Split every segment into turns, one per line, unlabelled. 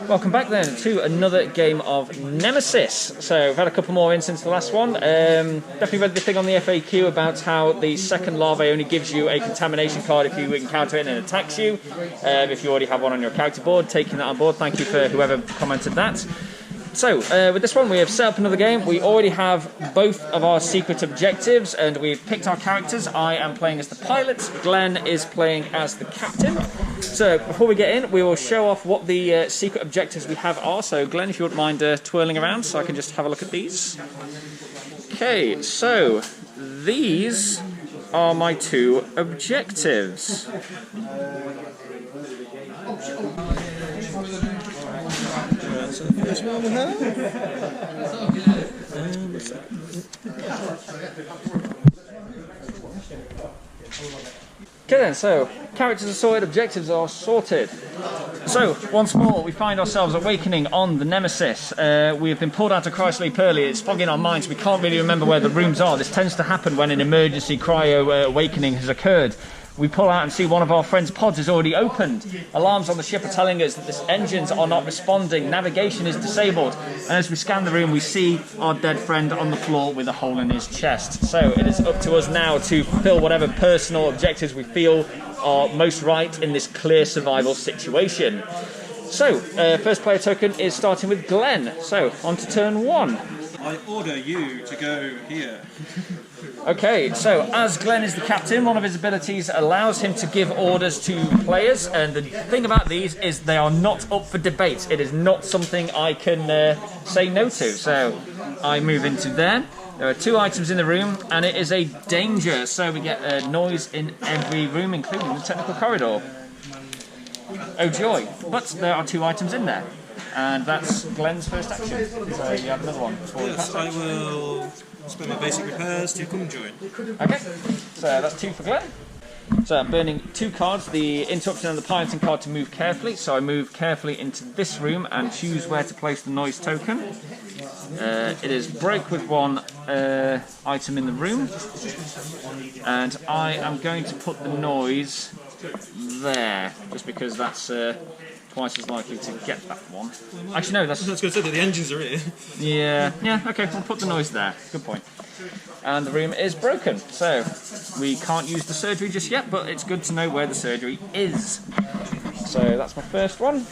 Welcome back then to another game of Nemesis. So we've had a couple more in since the last one. Definitely read the thing on the FAQ about how the second larvae only gives you a contamination card if you encounter it and it attacks you. If you already have one on your character board, taking that on board. Thank you for whoever commented that. So, with this one we have set up another game. We already have both of our secret objectives and we've picked our characters. I am playing as the pilot, Glenn is playing as the captain. So, before we get in, we will show off what the secret objectives we have are. So, Glenn, if you wouldn't mind twirling around so I can just have a look at these. Okay, so these are my two objectives.
So the first one we have.
Okay then, so characters are sorted, objectives are sorted. So, once more, we find ourselves awakening on the Nemesis. We have been pulled out of cryosleep early, it's fogging our minds, we can't really remember where the rooms are. This tends to happen when an emergency cryo awakening has occurred. We pull out and see one of our friend's pods is already opened. Alarms on the ship are telling us that the engines are not responding, navigation is disabled, and as we scan the room we see our dead friend on the floor with a hole in his chest. So it is up to us now to fulfill whatever personal objectives we feel are most right in this clear survival situation. So, first player token is starting with Glenn. So, on to turn one.
I order you to go here.
Okay, so as Glenn is the captain, one of his abilities allows him to give orders to players, and the thing about these is they are not up for debate. It is not something I can say no to. So I move into there. There are two items in the room, and it is a danger. So we get a noise in every room, including the technical corridor. Oh joy, but there are two items in there. And that's Glenn's first action. So you have another one.
Yes, I will spend my basic repairs to come and join.
Okay, so that's two for Glenn. So I'm burning two cards, the interruption and the piloting card to move carefully. So I move carefully into this room and choose where to place the noise token. It is break with one item in the room. And I am going to put the noise there, just because that's twice as likely to get that one. Actually, no, that's...
I was going to say that the engines are here.
Yeah, okay, we'll put the noise there. Good point. And the room is broken, so we can't use the surgery just yet, but it's good to know where the surgery is. So that's my first one.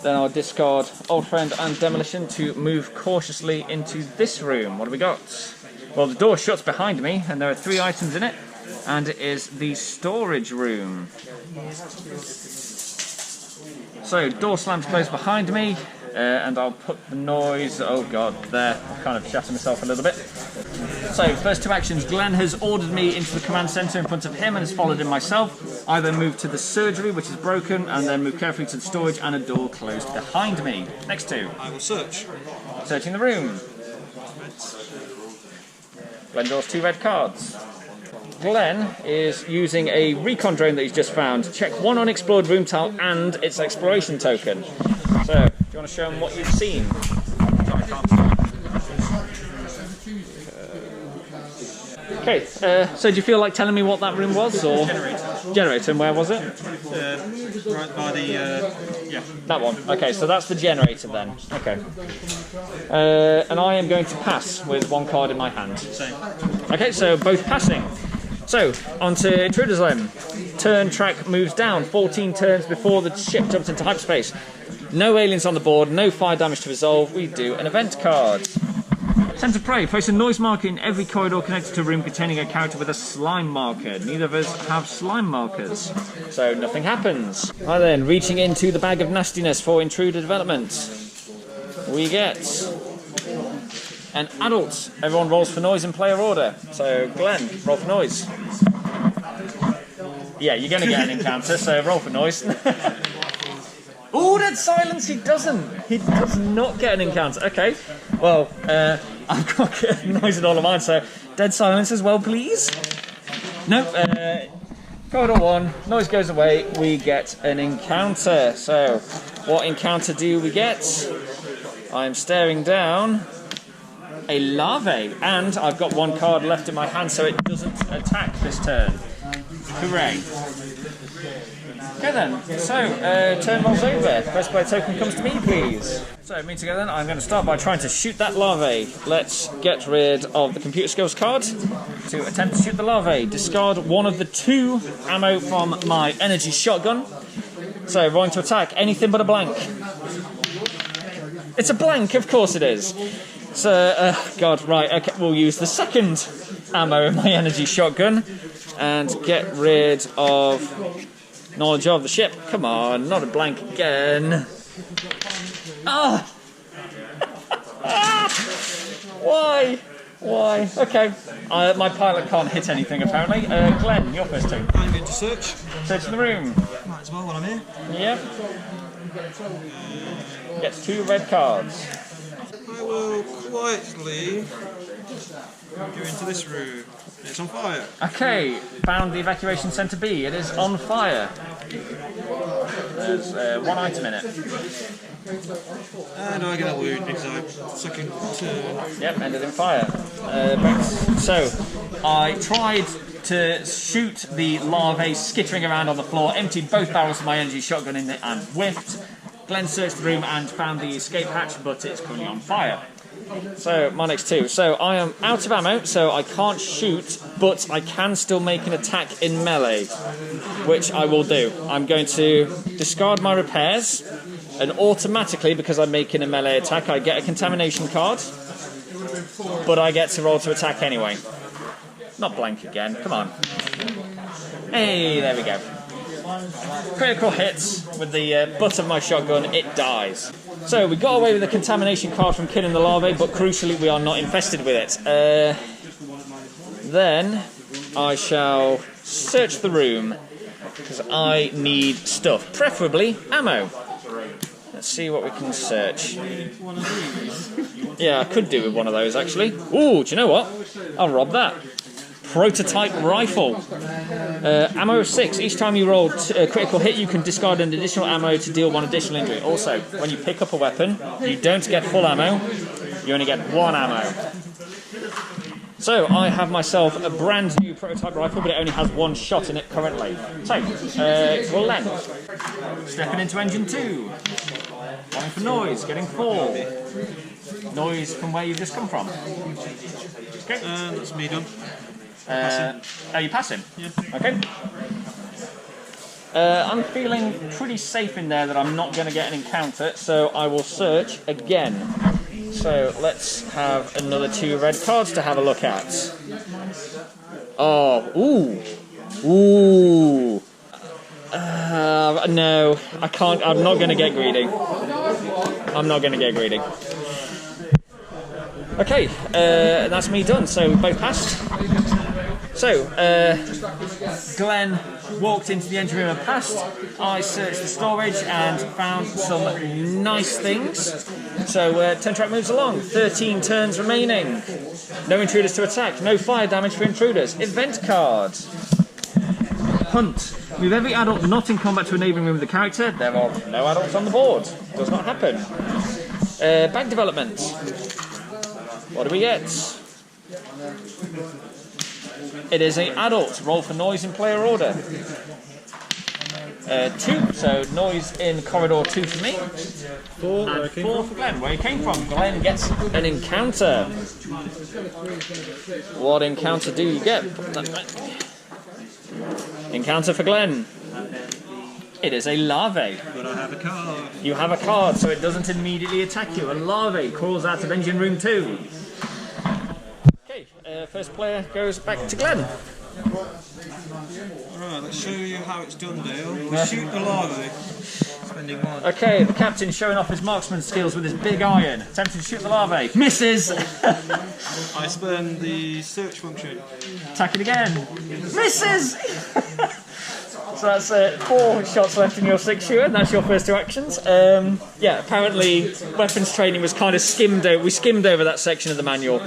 Then I'll discard Old Friend and Demolition to move cautiously into this room. What have we got? Well, the door shuts behind me, and there are three items in it, and it is the storage room. So, door slams closed behind me, and I'll put the noise... Oh god, there. I've kind of shattered myself a little bit. So, first two actions. Glenn has ordered me into the command centre in front of him and has followed him myself. I then move to the surgery, which is broken, and then move carefully to the storage and a door closed behind me. Next two.
I will search.
Searching the room. Glenn draws two red cards. Glenn is using a recon drone that he's just found. Check one unexplored room tile and its exploration token. So, do you want to show him what you've seen? Okay, so do you feel like telling me what that room was? Or generator, and where was it?
Right by the... yeah.
That one. Okay, so that's the generator then. Okay. And I am going to pass with one card in my hand.
Same.
Okay, so both passing. So, onto Intruder's Limb. Turn track moves down 14 turns before the ship jumps into hyperspace. No aliens on the board, no fire damage to resolve. We do an event card. Sense of Prey. Place a noise marker in every corridor connected to a room containing a character with a slime marker. Neither of us have slime markers, so nothing happens. Right then, reaching into the bag of nastiness for Intruder development. We get... an adult. Everyone rolls for noise in player order. So, Glenn, roll for noise. Yeah, you're going to get an encounter, so roll for noise. Oh, dead silence, he doesn't. He does not get an encounter. Okay, well, I've got noise in all of mine, so dead silence as well, please. Nope. Corridor one, noise goes away, we get an encounter. So, what encounter do we get? I'm staring down a larvae, and I've got one card left in my hand, so it doesn't attack this turn. Hooray. Okay then, so turn rolls over. First player token comes to me, please. So, me together then, I'm going to start by trying to shoot that larvae. Let's get rid of the computer skills card to attempt to shoot the larvae. Discard one of the 2 ammo from my energy shotgun. So, rolling to attack, anything but a blank. It's a blank, of course it is. So, God, right, okay, we'll use the 2nd ammo in my energy shotgun and get rid of knowledge of the ship. Come on, not a blank again. Ah! Why? Why? Okay. My pilot can't hit anything apparently. Glenn, your first turn.
I'm going to search.
Search the room.
Might as well while I'm here.
Yep. Gets 2 red cards.
I will quietly go into this room. It's on fire.
Okay, found the evacuation centre B. It is on fire. There's 1 item in it.
And I get a wound because I second turn.
Yep, ended in fire. So, I tried to shoot the larvae skittering around on the floor, emptied both barrels of my energy shotgun in it and whiffed. Glenn searched the room and found the escape hatch, but it's currently on fire. So, my next 2. So, I am out of ammo, so I can't shoot, but I can still make an attack in melee, which I will do. I'm going to discard my repairs, and automatically, because I'm making a melee attack, I get a contamination card, but I get to roll to attack anyway. Not blank again, come on. Hey, there we go. Critical hits with the butt of my shotgun, it dies. So we got away with the contamination card from killing the larvae, but crucially we are not infested with it. Then I shall search the room, because I need stuff, preferably ammo. Let's see what we can search. Yeah, I could do with one of those actually. Ooh, do you know what? I'll rob that. Prototype rifle. Ammo of 6. Each time you roll a critical hit, you can discard an additional ammo to deal 1 additional injury. Also, when you pick up a weapon, you don't get full ammo. You only get 1 ammo. So, I have myself a brand new prototype rifle, but it only has 1 shot in it currently. So, Glenn. Stepping into engine 2. Rolling for noise, getting 4. Noise from where you've just come from. Okay.
That's me done.
Oh, you pass him?
Yeah.
Okay. I'm feeling pretty safe in there that I'm not going to get an encounter, so I will search again. So let's have another 2 red cards to have a look at. Oh, ooh. No, I can't. I'm not going to get greedy. I'm not going to get greedy. Okay, that's me done. So we both passed. So, Glenn walked into the engine room and passed. I searched the storage and found some nice things. So, turn track moves along. 13 turns remaining. No intruders to attack. No fire damage for intruders. Event card. Hunt. Move every adult not in combat to a neighbouring room with the character. There are no adults on the board. Does not happen. Bag development. What do we get? It is an adult. Roll for noise in player order. 2, so noise in corridor 2 for me.
4,
and 4 for Glenn, where he came from. Glenn gets an encounter. What encounter do you get? Encounter for Glenn. It is a larvae.
But I have a card.
You have a card, so it doesn't immediately attack you. A larvae crawls out of engine room 2. First player goes back to Glenn.
Alright, let's show you how it's done, Dale. We shoot the larvae, spending 1.
Okay, the captain's showing off his marksman skills with his big iron. Attempting to shoot the larvae. Misses!
I spend the search function.
Attacking again. Misses! So that's 4 shots left in your 6-shooter, and that's your first 2 actions. Yeah, apparently weapons training was kind of skimmed over. We skimmed over that section of the manual.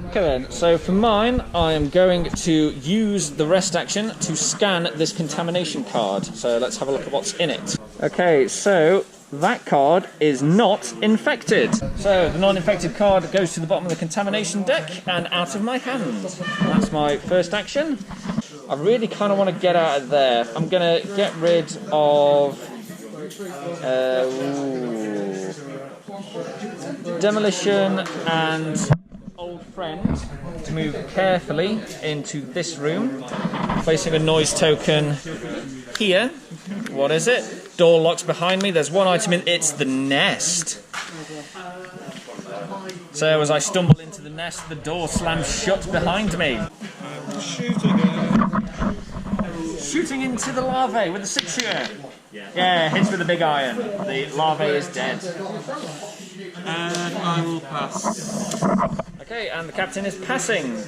Okay then, so for mine, I am going to use the rest action to scan this contamination card. So let's have a look at what's in it. Okay, so that card is not infected. So the non-infected card goes to the bottom of the contamination deck and out of my hand. That's my first action. I really kind of want to get out of there. I'm going to get rid of Demolition and Old Friend to move carefully into this room. Placing a noise token here. What is it? Door locks behind me. There's one item in it's the nest. So as I stumble into the nest, the door slams shut behind me. Shooting into the larvae with a 6-shooter. Yeah, hits with a big iron. The larvae is dead.
And I will pass.
Okay, and the captain is passing.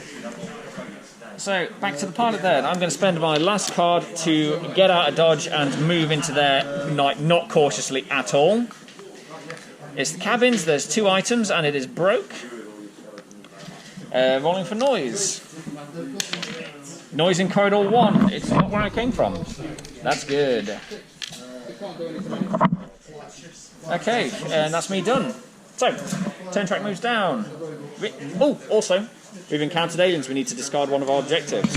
So, back to the pilot then. I'm going to spend my last card to get out of dodge and move into there, not cautiously at all. It's the cabins, there's 2 items, and it is broke. Rolling for noise. Noise in corridor 1. It's not where I came from. That's good. Okay, and that's me done. So, turn track moves down. Oh, also, we've encountered aliens. We need to discard one of our objectives.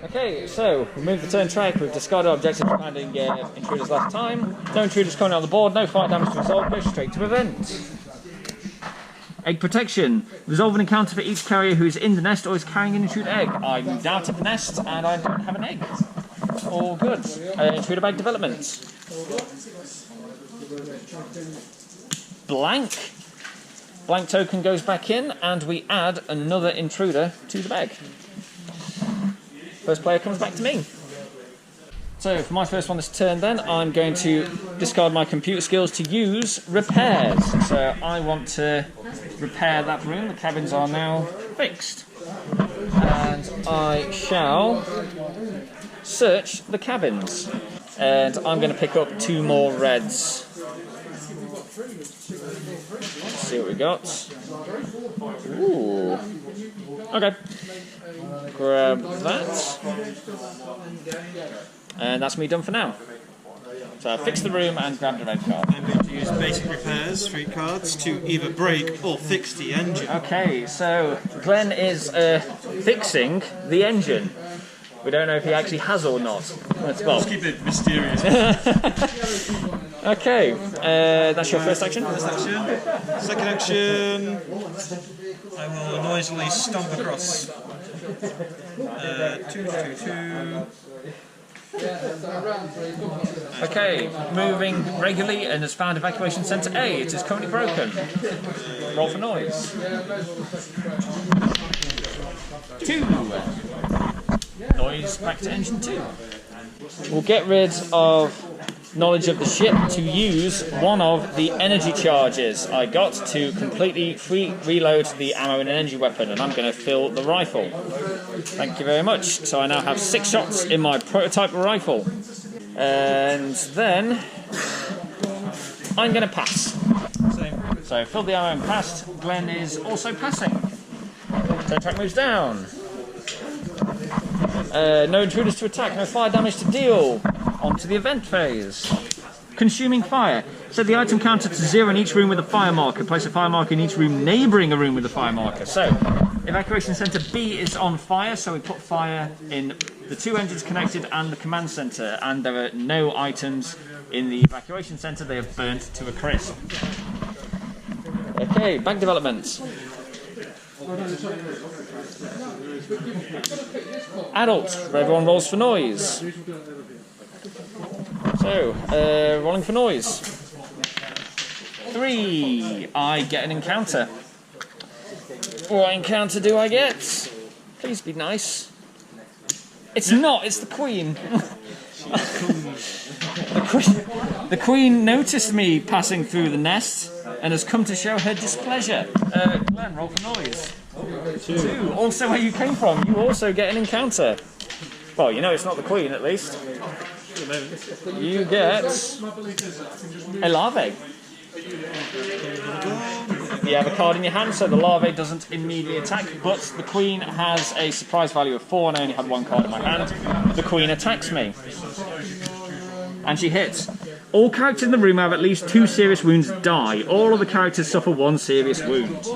Okay, so we moved the turn track. We've discarded our objective for finding intruders last time. No intruders currently on the board. No fire damage to resolve. Go straight to event. Egg protection. Resolve an encounter for each carrier who is in the nest or is carrying an intruder egg. I moved out of the nest and I don't have an egg. All good. Intruder bag development. Blank. Blank token goes back in and we add another intruder to the bag. First player comes back to me. So for my first one this turn then, I'm going to discard my computer skills to use repairs. So I want to repair that room. The cabins are now fixed. And I shall search the cabins. And I'm going to pick up 2 more reds. Let's see what we got. Ooh. Okay. Grab that. And that's me done for now. So I fixed the room and grabbed a red card.
I'm going to use basic repairs, 3 cards, to either break or fix the engine.
Okay, so Glenn is fixing the engine. We don't know if he actually has or not. Well,
Let's keep it mysterious.
Okay, that's your first action?
First action. Second action, I will noisily stomp across. 2, 2, 2.
Okay, moving regularly and has found evacuation centre A. It is currently broken. Roll for noise. 2. Noise back to engine 2. We'll get rid of knowledge of the ship to use one of the energy charges I got to completely reload the ammo in an energy weapon, and I'm going to fill the rifle. Thank you very much. So I now have 6 shots in my prototype rifle. And then I'm going to pass.
Same.
So fill the ammo and passed. Glenn is also passing. Turn track moves down. No intruders to attack, no fire damage to deal. On to the event phase. Consuming fire. Set the item counter to 0 in each room with a fire marker. Place a fire marker in each room neighbouring a room with a fire marker. So, evacuation centre B is on fire, so we put fire in the 2 engines connected and the command centre. And there are no items in the evacuation centre, they have burnt to a crisp. Okay, bag development. Adult, everyone rolls for noise. So, rolling for noise. 3, I get an encounter. What encounter do I get? Please be nice. It's not, it's the Queen. The Queen noticed me passing through the nest and has come to show her displeasure. Glenn, roll for noise. 2. Also where you came from, you also get an encounter. Well, you know it's not the Queen at least. You get a larvae. You have a card in your hand, so the larvae doesn't immediately attack, but the Queen has a surprise value of 4 and I only had 1 card in my hand. The Queen attacks me. And she hits. All characters in the room have at least 2 serious wounds die. All other characters suffer 1 serious wound.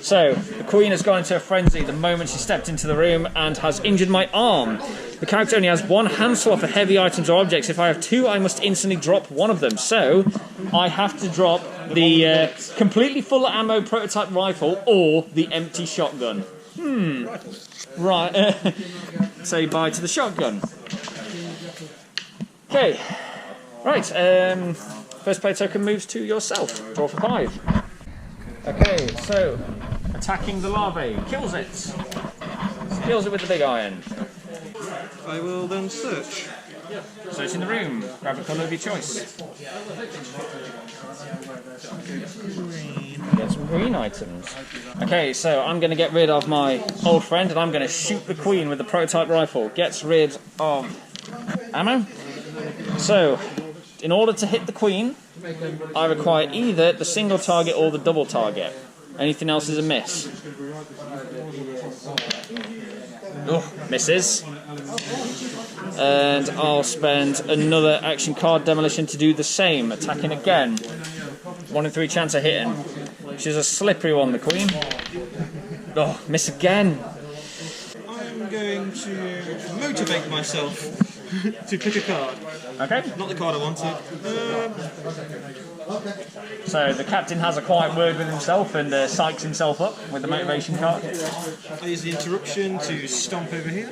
So, the Queen has gone into a frenzy the moment she stepped into the room and has injured my arm. The character only has one hand slot for heavy items or objects. If I have two, I must instantly drop one of them. So, I have to drop the completely full ammo prototype rifle or the empty shotgun. Right. Say bye to the shotgun. Okay. Right. First player token moves to yourself. Draw for 5. Okay, so attacking the larvae. Kills it. Kills it with the big iron.
I will then search.
Search in the room. Grab a colour of your choice. Get some green items. Okay, so I'm going to get rid of my old friend and I'm going to shoot the Queen with the prototype rifle. Gets rid of ammo. So, in order to hit the Queen, I require either the single target or the double target. Anything else is a miss. Oh, misses. And I'll spend another action card demolition to do the same, attacking again. 1 in 3 chance of hitting. She's a slippery one, the Queen. Oh, miss again.
I'm going to motivate myself to pick a card.
Okay.
Not the card I wanted.
So the captain has a quiet word with himself and psychs himself up with the motivation card.
I use the interruption to stomp over here.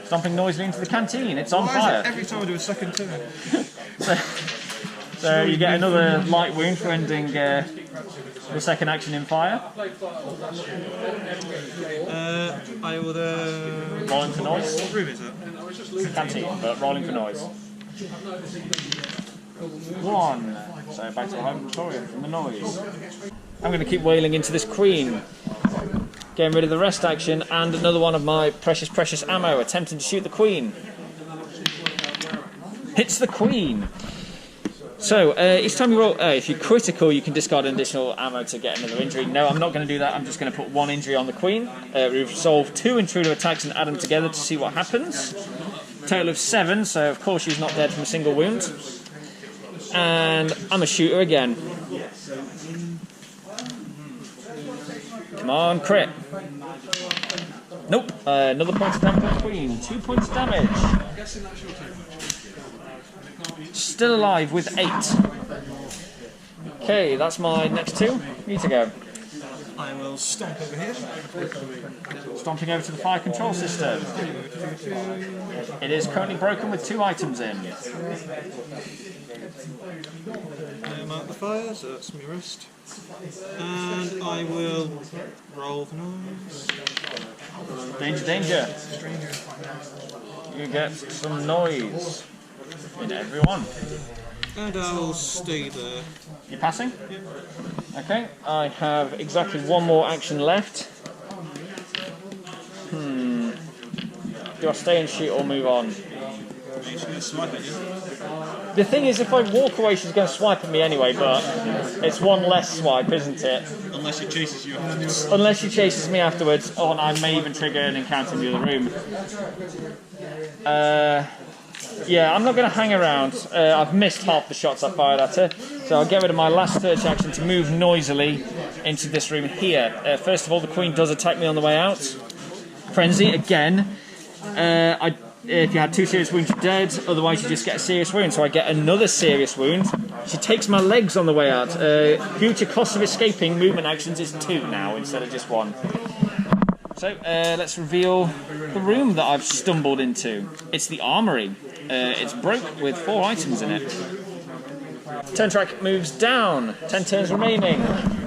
Stomping noisily into the canteen. It's on
Why
fire.
is it every time I do a second turn?
So you get another light wound for ending the second action in fire.
I will
Rolling for noise.
What room is it?
Canteen, but rolling for noise. 1. So back to the home tutorial from the noise. I'm going to keep wailing into this Queen. Getting rid of the rest action and another one of my precious ammo, attempting to shoot the Queen. Hits the Queen. So, each time you roll, if you're critical, you can discard an additional ammo to get another injury. No, I'm not going to do that. I'm just going to put 1 injury on the Queen. Resolve 2 intruder attacks and add them together to see what happens. Total of 7, so of course she's not dead from a single wound. And I'm a shooter again. Come on, crit. Nope. Another point of damage on the Queen. 2 points of damage. Still alive with 8. Okay, that's my next 2. Need to go.
I will stomp over here.
Stomping over to the fire control system. It is currently broken with 2 items in.
Mark the fire, so that's my rest. And I will roll the noise.
Danger, danger. You get some noise in everyone.
And I'll stay there.
You're passing? Okay, I have exactly 1 more action left. Do I stay and shoot or move on?
She's going to swipe at you.
The thing is, if I walk away, she's going to swipe at me anyway, but it's 1 less swipe, isn't it?
Unless she chases you afterwards.
Unless she chases me afterwards, or I may even trigger an encounter in the other room. Yeah, I'm not going to hang around. I've missed half the shots I fired at her, so I'll get rid of my last search action to move noisily into this room here. First of all, the Queen does attack me on the way out. Frenzy, again. If you had 2 serious wounds, you're dead. Otherwise, you just get a serious wound. So I get another serious wound. She takes my legs on the way out. Future cost of escaping movement actions is 2 now instead of just 1. So let's reveal the room that I've stumbled into. It's the armory. It's broke with 4 items in it. Turn track moves down. 10 turns remaining.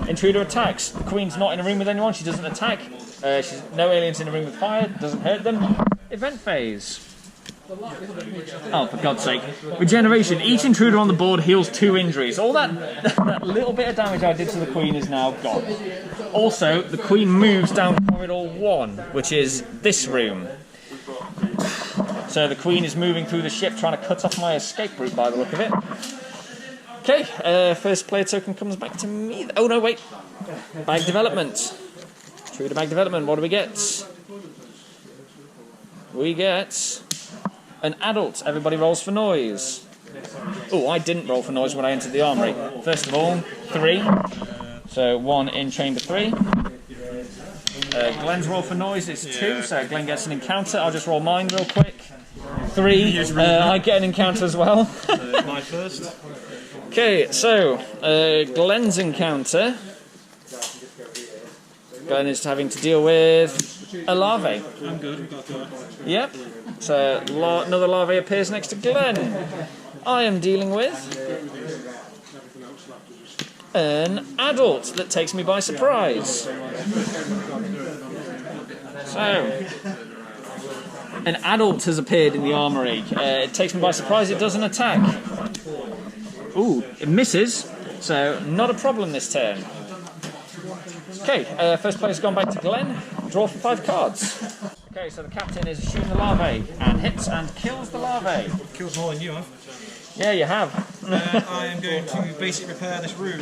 Intruder attacks. The Queen's not in a room with anyone. She doesn't attack. She's no aliens in a room with fire. Doesn't hurt them. Event phase. Oh, for God's sake. Regeneration. Each intruder on the board heals 2 injuries. All that little bit of damage I did to the Queen is now gone. Also, the Queen moves down corridor 1, which is this room. So the Queen is moving through the ship, trying to cut off my escape route by the look of it. Okay, first player token comes back to me. Oh no, wait. Bag development. Intruder bag development. What do we get? We get an adult. Everybody rolls for noise. Oh, I didn't roll for noise when I entered the armory. First of all, 3. So 1 in chamber 3. Glenn's roll for noise is 2, so Glenn gets an encounter. I'll just roll mine real quick. 3. I get an encounter as well.
My first.
Okay, so Glenn's encounter. Glenn is having to deal with a larvae.
I'm good. We've got that.
Yep. So another larvae appears next to Glenn. I am dealing with an adult that takes me by surprise. So, an adult has appeared in the armory. It takes me by surprise. It does an attack. Ooh, it misses. So, not a problem this turn. Okay, first player's gone back to Glenn. Draw for 5 cards. Okay, so the captain is shooting the larvae and hits and kills the larvae.
Kills more than you have.
Yeah, you have.
I am going to basically repair this room.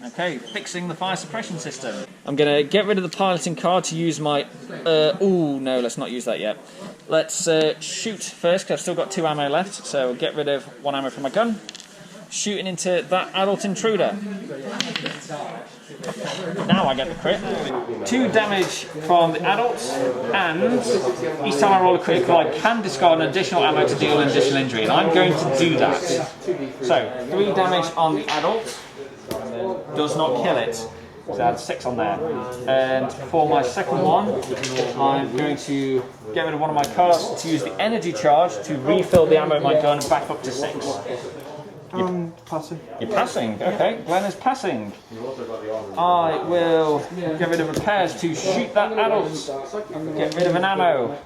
Okay, fixing the fire suppression system. I'm going to get rid of the piloting card to use my... ooh, no, let's not use that yet. Let's shoot first, because I've still got 2 ammo left. So we'll get rid of 1 ammo from my gun. Shooting into that adult intruder. Now I get the crit. 2 damage from the adult, and each time I roll a critical, I can discard an additional ammo to deal an additional injury, and I'm going to do that. So, 3 damage on the adult, does not kill it. So I had 6 on there. And for my second one, I'm going to get rid of one of my cards to use the energy charge to refill the ammo in my gun back up to 6.
Passing.
You're passing, okay. Glenn is passing. I will get rid of repairs to shoot that adult. Get rid of an ammo.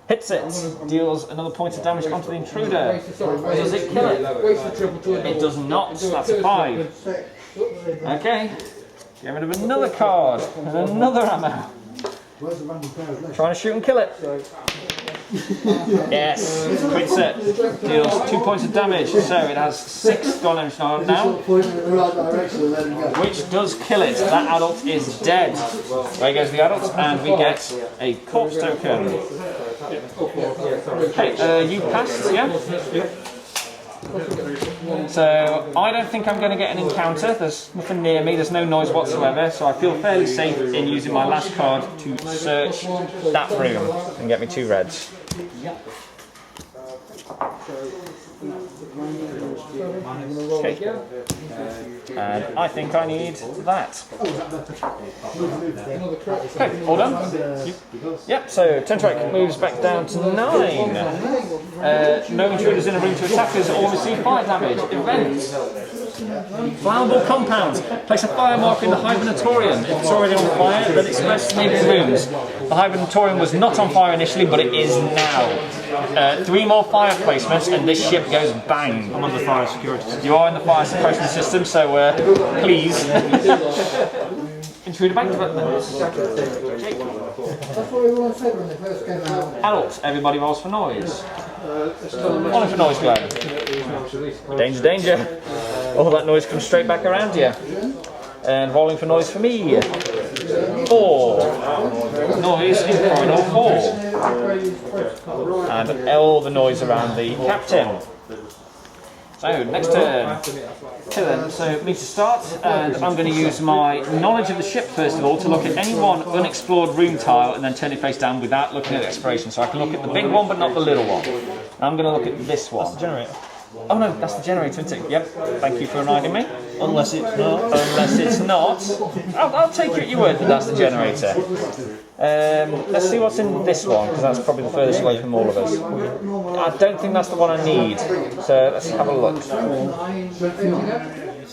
Hits it. Deals another point of damage onto the intruder. Does it kill it? It does not. That's a 5. Okay. Get rid of another card and another ammo. Trying to shoot and kill it. Yes, quits it. Deals 2 points of damage, so it has 6 damage now, which does kill it. That adult is dead. There goes the adult, and we get a corpse token. Okay, you passed, yeah? So I don't think I'm going to get an encounter. There's nothing near me, there's no noise whatsoever, so I feel fairly safe in using my last card to search that room and get me 2 reds. Okay. And I think I need that. Okay, all done? Yep, so Tentrek moves back down to 9. No intruders in a room to attackers or receive fire damage. Events. Flammable compounds. Place a fire marker in the hibernatorium. If it's already on fire, then express neighbouring rooms. The hibernatorium was not on fire initially, but it is now. 3 more fire placements, and this ship goes bang.
I'm on the fire security system.
You are in the fire suppression system, so please. Intruder bank development. Adults, everybody rolls for noise. Rolling for noise, Glenn. Danger, danger. All that noise comes straight back around you. And rolling for noise for me. 4. Noise in corridor 4. And all the noise around the captain. So, next turn. Okay then, so me to start, and I'm going to use my knowledge of the ship first of all to look at any one unexplored room tile and then turn it face down without looking at exploration. So I can look at the big one but not the little one. I'm going to look at this one.
That's the generator.
Oh no, that's the generator, isn't it? Yep, thank you for reminding me.
Unless it's not.
Unless it's not. I'll take you at your word that that's the generator. Let's see what's in this one, because that's probably the furthest away from all of us. I don't think that's the one I need, so let's have a look.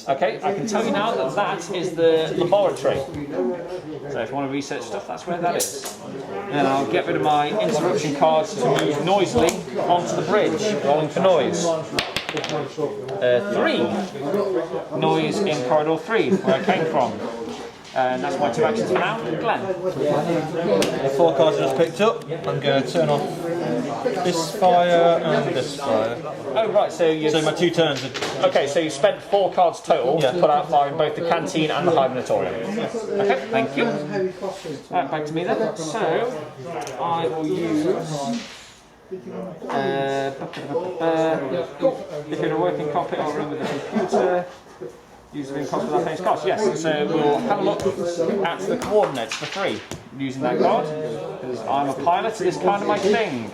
Okay, I can tell you now that that is the laboratory. So if you want to research stuff, that's where that is. And I'll get rid of my interruption cards to move noisily onto the bridge, rolling for noise. 3. Noise in corridor 3, where I came from. And that's my 2 actions for now. Glenn.
The 4 cards I just picked up, I'm going to turn off this fire and this fire.
Oh right, so
my 2 turns are...
Okay, so you spent 4 cards total to put out fire in both the canteen and the hibernatorium. Okay, thank you. Right, back to me then. So, I will use... if you're in a working cockpit or room with a computer, Use the room cost without paying cost, yes. So we'll have a look at the coordinates for free using that card. Because I'm a pilot, this kind of my thing.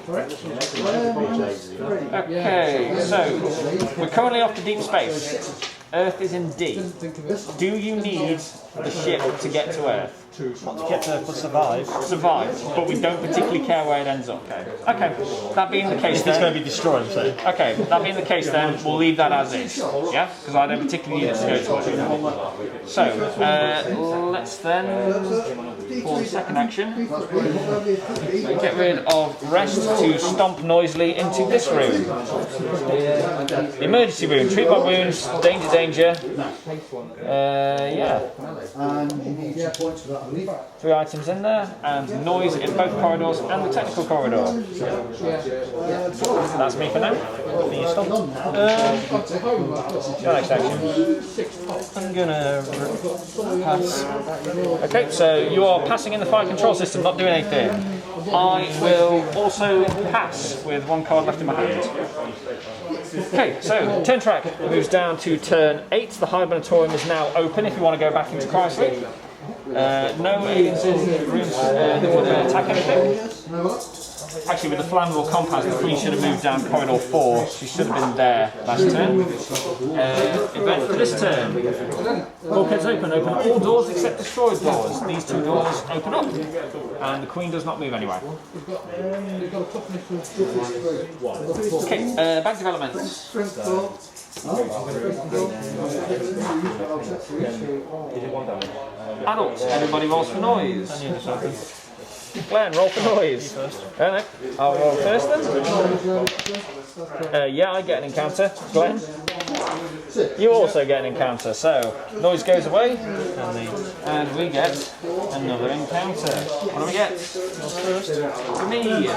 Okay, so we're currently off to deep space. Earth is in D. Do you need the ship to get to Earth?
Not to get to Earth, but survive.
Survive, but we don't particularly care where it ends up. Okay, that being the case
If
then...
it's going to be destroyed, so.
Okay, that being the case then, we'll leave that as is. Yeah? Because I don't particularly need it to go to Earth. So, let's then, for the second action, get rid of rest to stomp noisily into this room. The emergency room, treat by wounds, danger, danger. Yeah. 3 items in there, and noise in both corridors and the technical corridor. That's me for now. Can you stop? Your next action.
I'm gonna pass.
Okay, so you are passing in the fire control system, not doing anything. I will also pass with 1 card left in my hand. Okay, so turn track moves down to turn 8. The hibernatorium is now open if you want to go back into cryosleep. No aliens in the rooms that would attack anything. Actually, with the flammable compounds, the Queen should have moved down corridor 4. She should have been there last turn. Event for this turn. Bulkheads open. Open all doors except destroyed doors. These 2 doors open up, and the Queen does not move anywhere. Okay, bank development. Adults, everybody rolls for noise. Glenn, roll for noise. I'll roll first then. Yeah, I get an encounter. Glenn, you also get an encounter. So, noise goes away, and we get another encounter. What do we get? For me,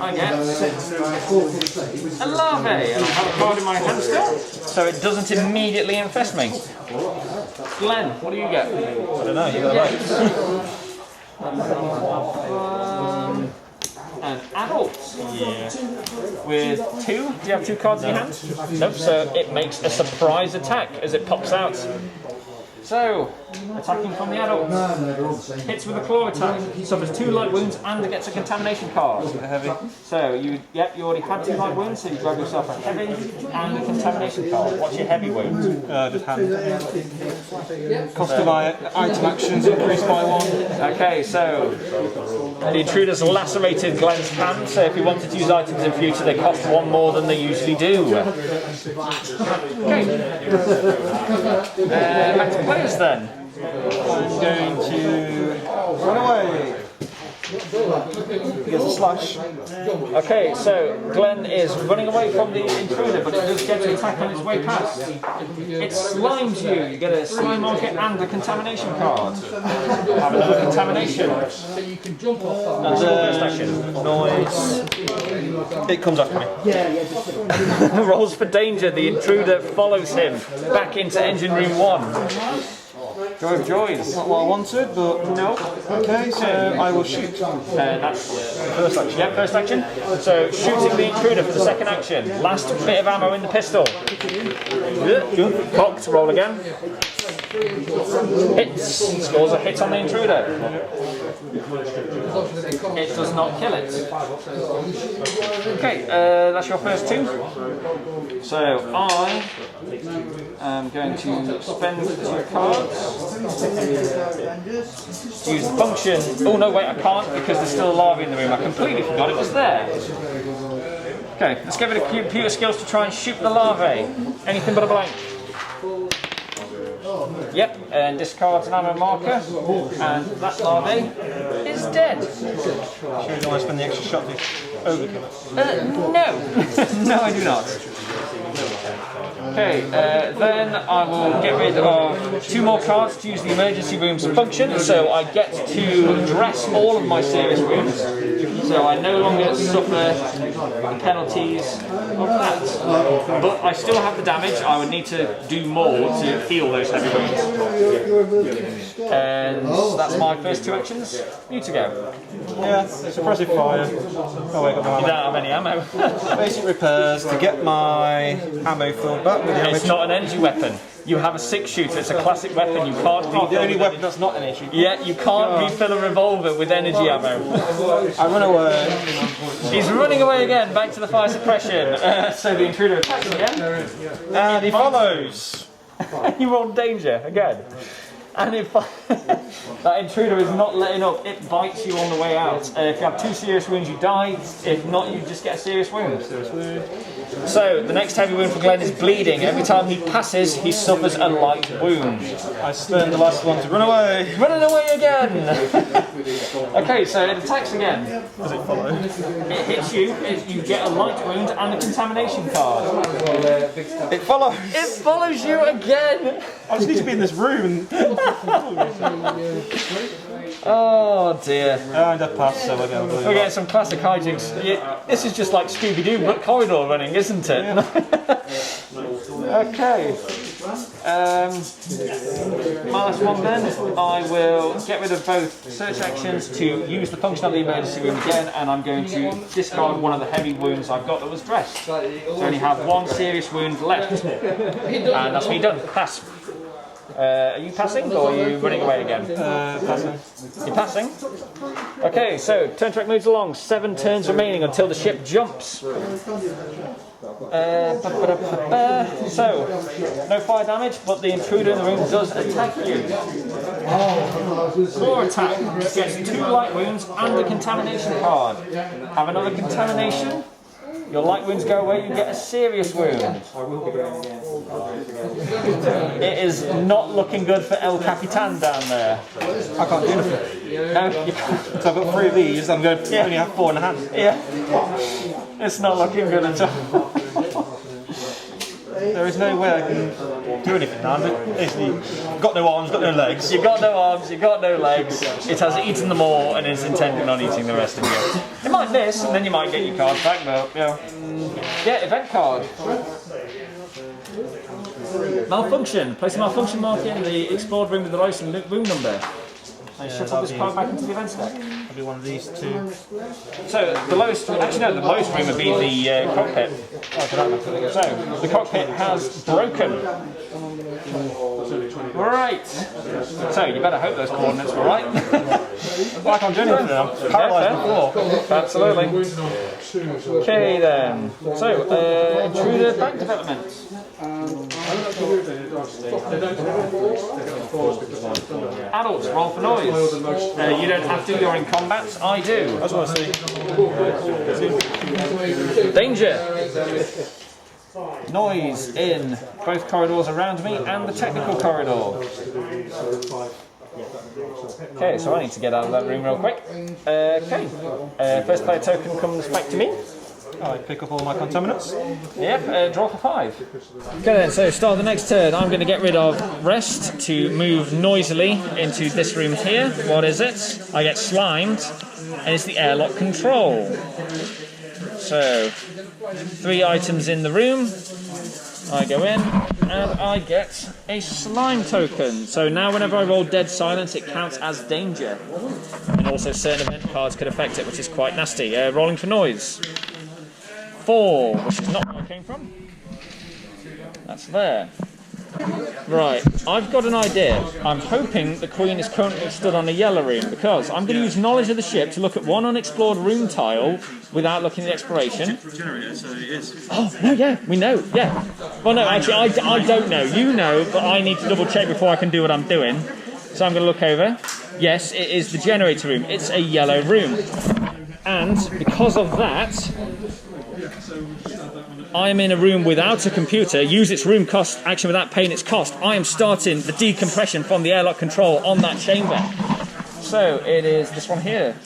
I get a larvae, and I have a card in my hand still, so it doesn't immediately infest me. Glenn, what do you get?
I don't know, you got right.
An adult. Yeah. With 2? Do you have 2 cards in your hand? Nope, so it makes a surprise attack as it pops out. So, attacking from the adult. Hits with a claw attack, suffers 2 light wounds and it gets a contamination card.
Heavy.
So, you already had 2 light wounds, so you grab yourself a heavy and a contamination card. What's your heavy wound?
Just hand. Cost of my item actions increased by 1.
Okay, so the intruder's lacerated Glenn's hand, so if you wanted to use items in future, they cost 1 more than they usually do. Okay. Back to players then.
I'm going to run away. He gets a slash.
Okay, so Glenn is running away from the intruder, but it does get to attack on its way past. It slimes you. You get a slime marker and a contamination card. Have another contamination. And first action.
Noise. It comes after me.
Rolls for danger. The intruder follows him back into engine room 1. Joy of joys.
Not what I wanted, but
no.
Okay, so I will shoot.
That's first action. Yeah, first action. So shooting the intruder for the second action. Last bit of ammo in the pistol. Cocked. Roll again. Hits. Scores a hit on the intruder. It does not kill it. Okay, that's your first 2. So I am going to spend 2 cards. Use the function. Oh no, wait, I can't because there's still a larva in the room. I completely forgot it was there. Okay, let's give it a computer skills to try and shoot the larvae. Anything but a blank. Yep, and discards an ammo marker, and that larvae is dead.
Sure you don't want to spend the extra shot to overkill it?
No. No, I do not. Okay, then I will get rid of 2 more cards to use the emergency room's function, so I get to dress all of my serious wounds, so I no longer suffer the penalties of that. But I still have the damage. I would need to do more to heal those heavy wounds. And that's my first 2 actions. You to go.
Yeah, suppressive fire. Oh wait, got my
You don't have any ammo.
basic repairs to get my ammo filled back with the ammo.
It's not an energy weapon. You have a 6-shooter. It's a classic weapon. You can't refill.
The only weapon that's not an issue.
Yeah, you can't refill a revolver with energy ammo.
I run away.
He's running away again, back to the fire suppression. So the intruder attacks again.
And he follows.
You rolled danger again. And if that intruder is not letting up, it bites you on the way out. If you have 2 serious wounds, you die. If not, you just get a serious wound. So the next heavy wound for Glenn is bleeding. Every time he passes, he suffers a light wound.
I spurned the last one to run away.
Running away again! Okay, so it attacks again.
Does it follow?
It hits you, you get a light wound and a contamination card.
It follows.
It follows you again!
I just need to be in this room and...
Oh dear.
And I passed, so we're going to
We're getting some classic hijinks. This is just like Scooby-Doo but corridor running, isn't it?
Yeah.
Okay. My last one then, I will get rid of both search actions to use the function of the emergency room again, and I'm going to discard one of the heavy wounds I've got that was dressed. So I only have 1 serious wound left. And that's me done. Pass. Are you passing or are you running away again?
Passing.
You're passing? Okay, so turn track moves along. 7 turns remaining until the ship jumps. So, no fire damage, but the intruder in the room does attack you. 4 attack. Gets 2 light wounds and a contamination card. Have another contamination. Your light wounds go away, you get a serious wound. It is not looking good for El Capitan down there.
I can't do anything.
No, you can't.
So I've got 3 of these, I'm going to only have 4 in the hand.
Yeah. It's not looking good at all.
There is no way I can do anything now. I'm basically got no arms, got no legs.
You've got no arms, you've got no legs. It has eaten them all and is intending on eating the rest of you. It might miss, and then you might get your cards back, but yeah, event card. Malfunction. Place a malfunction marker in the explored room with the license room number. And shuffle this card back into the events deck.
I'll be one of these 2.
So the lowest, actually no, the lowest room would be the cockpit. So the cockpit has broken. Right. So you better hope those coordinates were right.
Well, I can't do anything now. I'm paralysed before.
Absolutely. Okay then. So intruder back development. Adults, roll for noise. You don't have to, you're in combat. I do.
I just want to see.
Danger. Noise in both corridors around me and the technical corridor. Okay, so I need to get out of that room real quick. Okay. First player token comes back to me.
I pick up all my contaminants.
Yep, draw for 5. Okay then, so start the next turn. I'm going to get rid of rest to move noisily into this room here. What is it? I get slimed, and it's the airlock control. So, 3 items in the room. I go in, and I get a slime token. So now whenever I roll dead silence, it counts as danger. And also certain event cards could affect it, which is quite nasty. Rolling for noise. 4, which is not where I came from. That's there. Right, I've got an idea. I'm hoping the Queen is currently stood on a yellow room because I'm going to use knowledge of the ship to look at one unexplored room tile without looking at the exploration.
Generator, so it is.
Oh, no, yeah, we know, yeah. Well, no, actually, I don't know. You know, but I need to double check before I can do what I'm doing. So I'm going to look over. Yes, it is the generator room. It's a yellow room. And because of that, I am in a room without a computer. Use its room cost action without paying its cost. I am starting the decompression from the airlock control on that chamber. So it is this one here.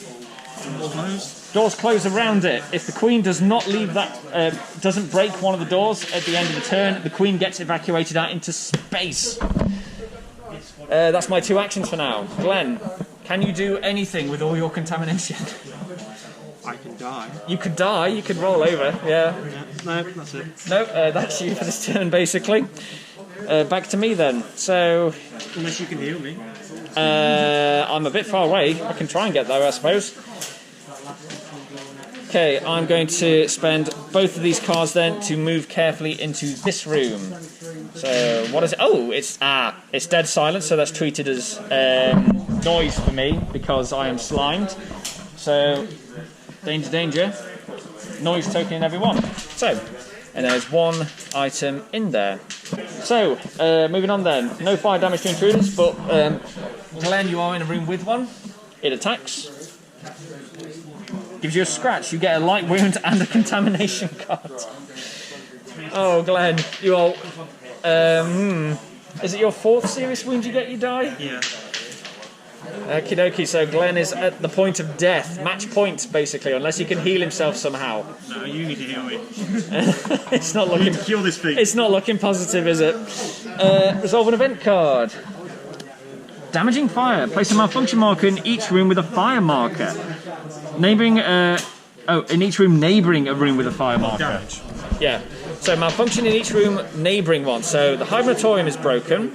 Doors close around it. If the Queen does not leave that, doesn't break one of the doors at the end of the turn, the Queen gets evacuated out into space. That's my 2 actions for now. Glenn, can you do anything with all your contamination?
I can die.
You could die, you could roll over, yeah.
No, that's it.
No, that's you for this turn, basically. Back to me then. So,
Unless you can heal me.
I'm a bit far away. I can try and get there, I suppose. Okay, I'm going to spend both of these cards then to move carefully into this room. So what is it? Oh, it's dead silent, so that's treated as noise for me because I am slimed. So danger, danger. Noise token in every one. So, and there's one item in there. So, moving on then. No fire damage to intruders, but Glenn, you are in a room with one. It attacks. Gives you a scratch. You get a light wound and a contamination card. Oh, Glenn, you are... is it your 4th serious wound you get, you die?
Yeah.
Okie dokie, so Glenn is at the point of death. Match point, basically, unless he can heal himself somehow.
No, you need to heal me.
It's not looking...
Kill this thing.
It's not looking positive, is it? Resolve an event card. Damaging fire. Place a malfunction marker in each room with a fire marker. Neighbouring... in each room neighbouring a room with a fire marker.
Damage.
Yeah. So malfunction in each room neighbouring one. So the hibernatorium is broken.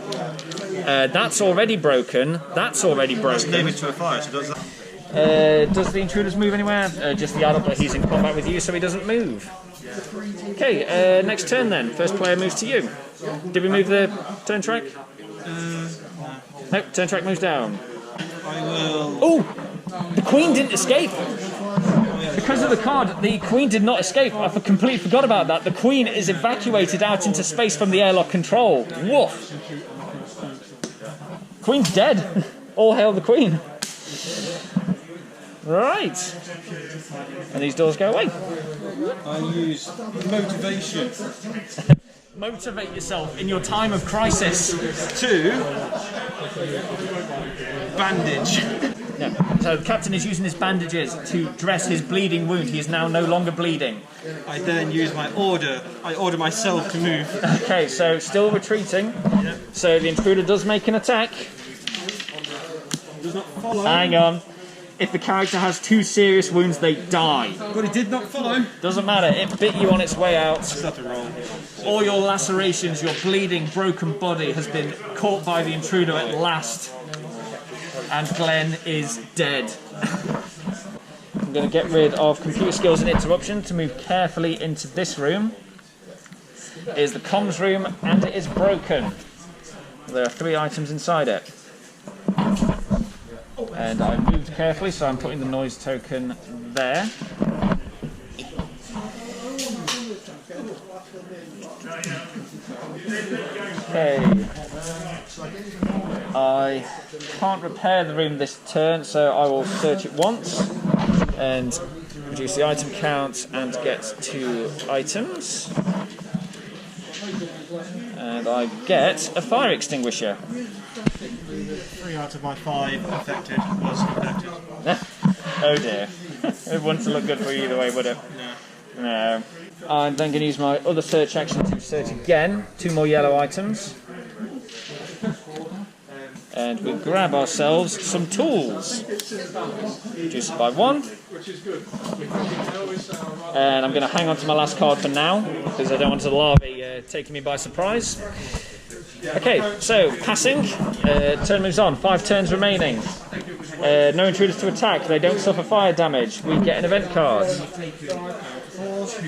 That's already broken. That's already broken.
Name it to a fire, so does that...
Does the intruders move anywhere? Just the adult, but he's in combat with you, so he doesn't move. Okay, next turn then. First player moves to you. Did we move the turn track?
No.
Nope, turn track moves down.
I will...
Oh! The Queen didn't escape! Because of the card, the Queen did not escape. I completely forgot about that. The Queen is evacuated out into space from the airlock control. Woof! Queen's dead. All hail the Queen. Right. And these doors go away.
I use motivation.
Motivate yourself in your time of crisis.
To... bandage.
Yeah. So the captain is using his bandages to dress his bleeding wound. He is now no longer bleeding.
I then use my order. I order myself to move.
Okay, so still retreating.
Yep.
So the intruder does make an attack.
Does not follow.
Hang on. If the character has 2 serious wounds, they die.
But it did not follow.
Doesn't matter. It bit you on its way out.
It's not a roll.
All your lacerations, your bleeding, broken body has been caught by the intruder at last. And Glenn is dead. I'm going to get rid of computer skills and interruption to move carefully into this room. It is the comms room, and it is broken. There are 3 items inside it. And I moved carefully, so I'm putting the noise token there. Okay. I can't repair the room this turn, so I will search it once and reduce the item count and get 2 items. And I get a fire extinguisher.
3 out of my 5 affected was affected.
Oh dear. It wouldn't look good for you either way, would it?
No.
No. I'm then going to use my other search action to search again. 2 more yellow items. And we grab ourselves some tools. Reduce it by 1. And I'm going to hang on to my last card for now, because I don't want the larvae taking me by surprise. Okay, so passing. Turn moves on. 5 turns remaining. No intruders to attack. They don't suffer fire damage. We get an event card.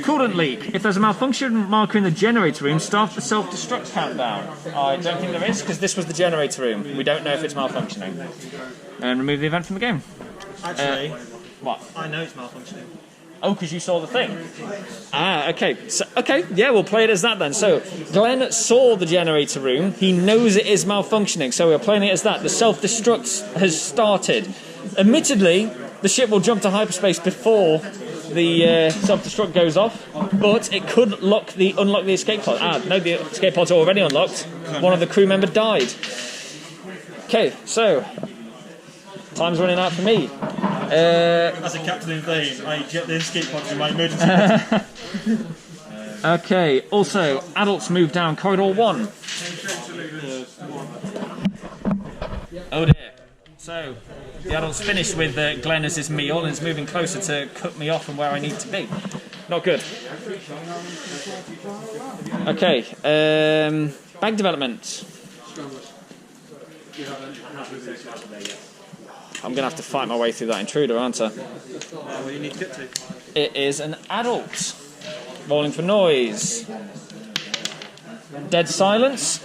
Coolant leak. If there's a malfunction marker in the generator room, start the self-destruct countdown. I don't think there is, because this was the generator room. We don't know if it's malfunctioning. And remove the event from the game.
Actually,
What?
I know it's malfunctioning.
Oh, because you saw the thing. Okay. So, okay, yeah, we'll play it as that then. So, Glenn saw the generator room. He knows it is malfunctioning, so we're playing it as that. The self-destruct has started. Admittedly, the ship will jump to hyperspace before the self-destruct goes off, but it could unlock the escape pod. No, the escape pod's already unlocked. One of the crew member died. Okay, so time's running out for me.
As a captain in vain, I jet the escape pod in my emergency pod.
Okay, also, adults move down corridor 1. Oh dear. So, the adult's finished with Glenn as his meal and is moving closer to cut me off from where I need to be. Not good. Okay, bag development. I'm going to have to fight my way through that intruder, aren't I?
Where you need to get to.
It is an adult. Rolling for noise. Dead silence.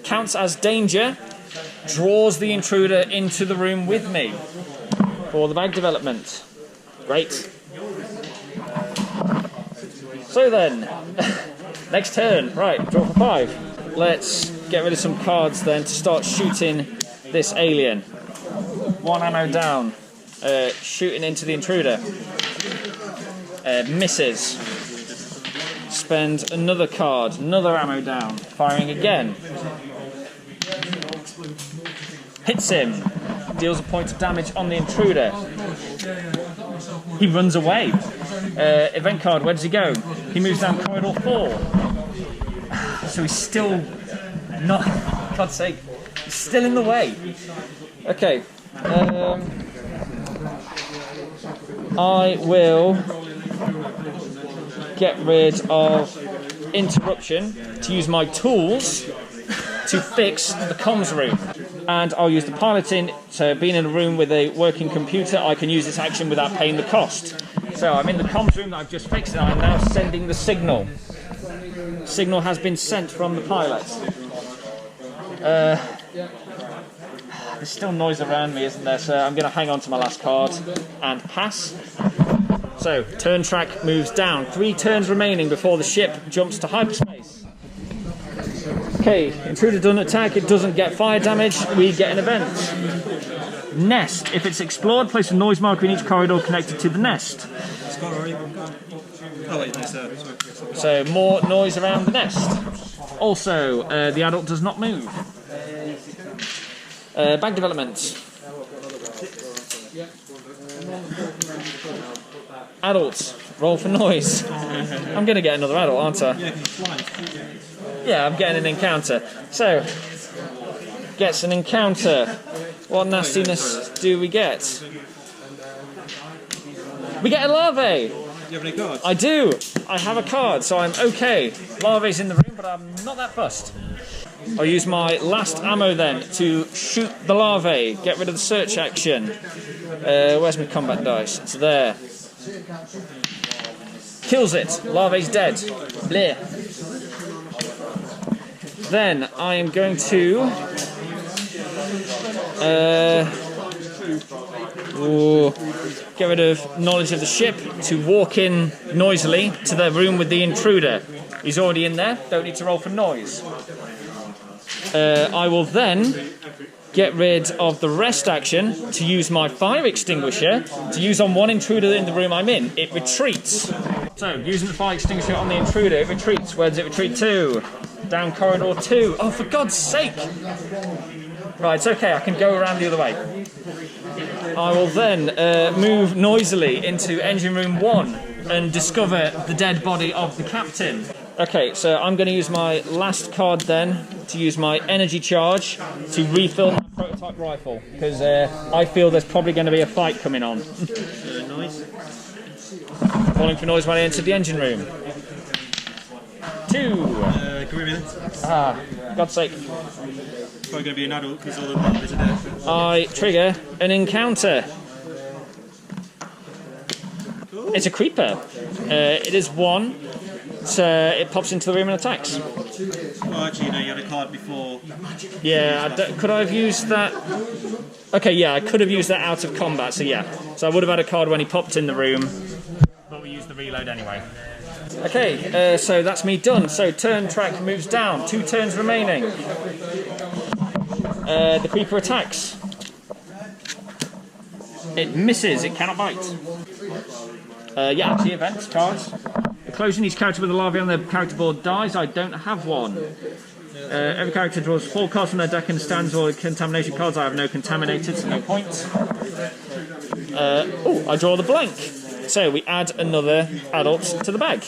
Counts as danger. Draws the intruder into the room with me for the bag development. Great. So then, next turn. Right, draw for 5. Let's get rid of some cards then to start shooting this alien. 1 ammo down. Shooting into the intruder. Misses. Spend another card. Another ammo down. Firing again. Hits him. Deals a point of damage on the intruder. He runs away. Event card, where does he go? He moves down corridor 4. So he's still not... For God's sake. He's still in the way. Okay. I will get rid of interruption to use my tools to fix the comms room. And I'll use the piloting, so being in a room with a working computer, I can use this action without paying the cost. So I'm in the comms room that I've just fixed and I'm now sending the signal. Signal has been sent from the pilot. There's still noise around me, isn't there? So I'm going to hang on to my last card and pass. So, turn track moves down. 3 turns remaining before the ship jumps to hyperspace. Okay, intruder doesn't attack, it doesn't get fire damage, we get an event. Nest. If it's explored, place a noise marker in each corridor connected to the nest. So, more noise around the nest. Also, the adult does not move. Bag development. Adults, roll for noise. I'm going to get another adult, aren't I? Yeah, I'm getting an encounter. So, gets an encounter. What nastiness do we get? We get a larvae!
Do you have any cards?
I do! I have a card, so I'm okay. Larvae's in the room, but I'm not that fussed. I'll use my last ammo then to shoot the larvae. Get rid of the search action. Where's my combat dice? It's there. Kills it. Larvae's dead. Bleh. Then I am going to get rid of knowledge of the ship to walk in noisily to the room with the intruder. He's already in there. Don't need to roll for noise. I will then get rid of the rest action to use my fire extinguisher to use on one intruder in the room I'm in. It retreats. So, using the fire extinguisher on the intruder, it retreats. Where does it retreat to? Down corridor 2. Oh, for God's sake! Right, it's okay, I can go around the other way. I will then move noisily into engine room 1 and discover the dead body of the captain. Okay, so I'm going to use my last card then to use my energy charge to refill my prototype rifle, because I feel there's probably going to be a fight coming on.
Noise.
Calling for noise when I enter the engine room. 2.
Can we minute?
God's sake.
It's probably going to be an adult because all the bodies are dead.
I trigger an encounter. Ooh. It's a creeper. It is 1. It pops into the room and attacks.
Oh, actually, no, you had a card before.
Yeah, could I have used that? Okay, yeah, I could have used that out of combat, so yeah. So I would have had a card when he popped in the room, but we used the reload anyway. Okay, so that's me done. So turn track moves down. 2 turns remaining. The creeper attacks. It misses. It cannot bite. Yeah, actually, events, cards. Closing each character with a larvae on their character board dies. I don't have one. Every character draws 4 cards from their deck and stands all contamination cards. I have no contaminated, so no point. Oh, I draw the blank. So we add another adult to the bag.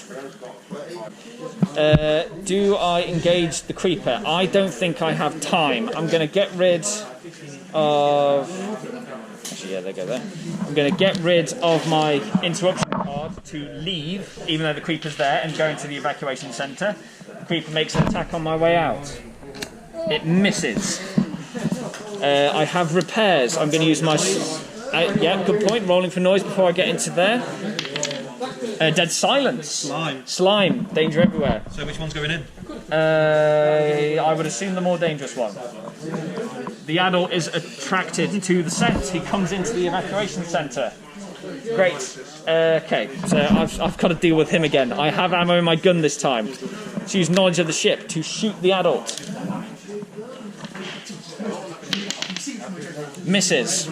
Do I engage the creeper? I don't think I have time. I'm going to get rid of... Actually, yeah, they go there. I'm going to get rid of my interruption card to leave, even though the creeper's there, and go into the evacuation centre. The creeper makes an attack on my way out. It misses. I have repairs. I'm going to use my... yeah, good point. Rolling for noise before I get into there. Dead silence.
Slime.
Slime. Danger everywhere.
So which one's going in?
I would assume the more dangerous one. The adult is attracted to the scent. He comes into the evacuation centre. Great. Okay, so I've got to deal with him again. I have ammo in my gun this time. Let's use knowledge of the ship to shoot the adult. Misses.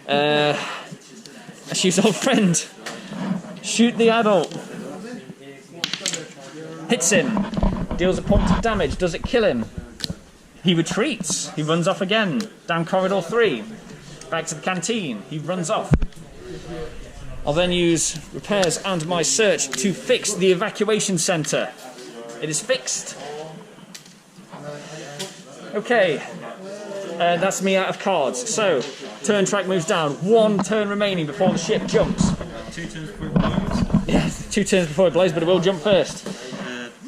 Let's use old friend. Shoot the adult. Hits him. Deals a point of damage. Does it kill him? He retreats. He runs off again. Down corridor 3. Back to the canteen. He runs off. I'll then use repairs and my search to fix the evacuation centre. It is fixed. Okay. That's me out of cards. So, turn track moves down. 1 turn remaining before the ship jumps.
2 turns before it blows.
Yeah, 2 turns before it blows, but it will jump first.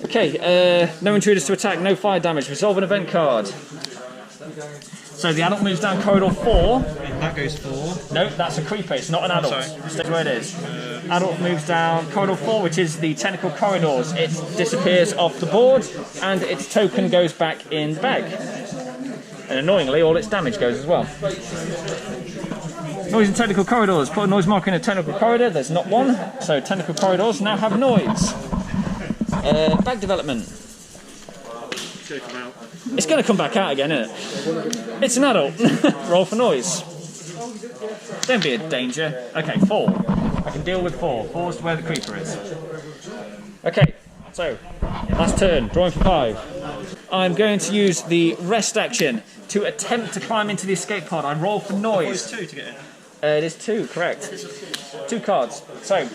Okay, no intruders to attack, no fire damage. Resolve an event card. So the adult moves down corridor 4.
That goes 4.
No, that's a creeper, it's not an adult.
Sorry.
Stays where it is. Adult moves down corridor 4, which is the technical corridors. It disappears off the board, and its token goes back in the bag. And annoyingly, all its damage goes as well. Noise in technical corridors. Put a noise marker in a technical corridor. There's not one. So technical corridors now have noise. Bag development. It's going to come back out again, isn't it? It's an adult. Roll for noise. Don't be a danger. Okay, 4. I can deal with 4. 4's where the creeper is. Okay, so last turn. Drawing for 5. I'm going to use the rest action to attempt to climb into the escape pod. I roll for noise.
It's 2 to get in.
It is 2, correct. 2 cards. So,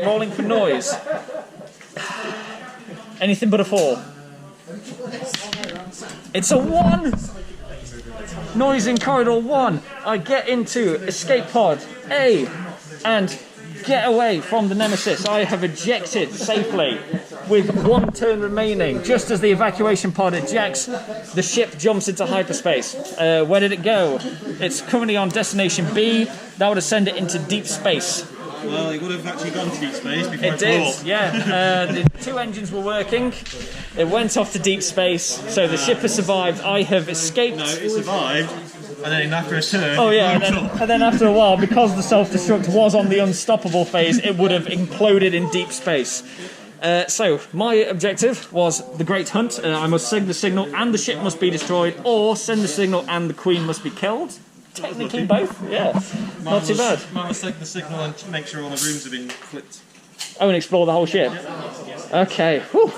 rolling for noise. Anything but a 4. It's a 1! Noise in corridor 1. I get into escape pod A and get away from the Nemesis. I have ejected safely with 1 turn remaining. Just as the evacuation pod ejects, the ship jumps into hyperspace. Where did it go? It's currently on destination B. That would have sent it into deep space.
Well, it would have actually gone to deep space before
it did, yeah. The 2 engines were working. It went off to deep space, so the ship has survived. I have escaped.
No, it survived, and then after a turn,
oh yeah, and then after a while, because the self-destruct was on the unstoppable phase, it would have imploded in deep space. So, my objective was the Great Hunt. I must send the signal and the ship must be destroyed, or send the signal and the Queen must be killed. Technically both, yeah. Not too bad.
Mine was take the signal and make sure all the rooms have been flipped.
Oh, and explore the whole ship? Okay, whew.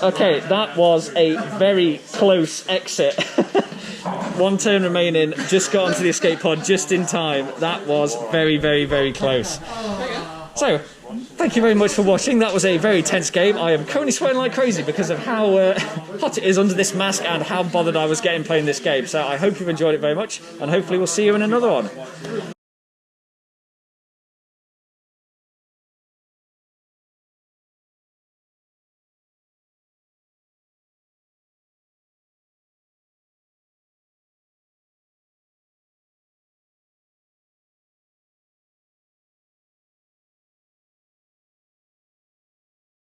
Okay, that was a very close exit. 1 turn remaining, just got onto the escape pod just in time. That was very, very, very close. So, thank you very much for watching. That was a very tense game. I am currently sweating like crazy because of how hot it is under this mask and how bothered I was getting playing this game. So I hope you've enjoyed it very much, and hopefully we'll see you in another one.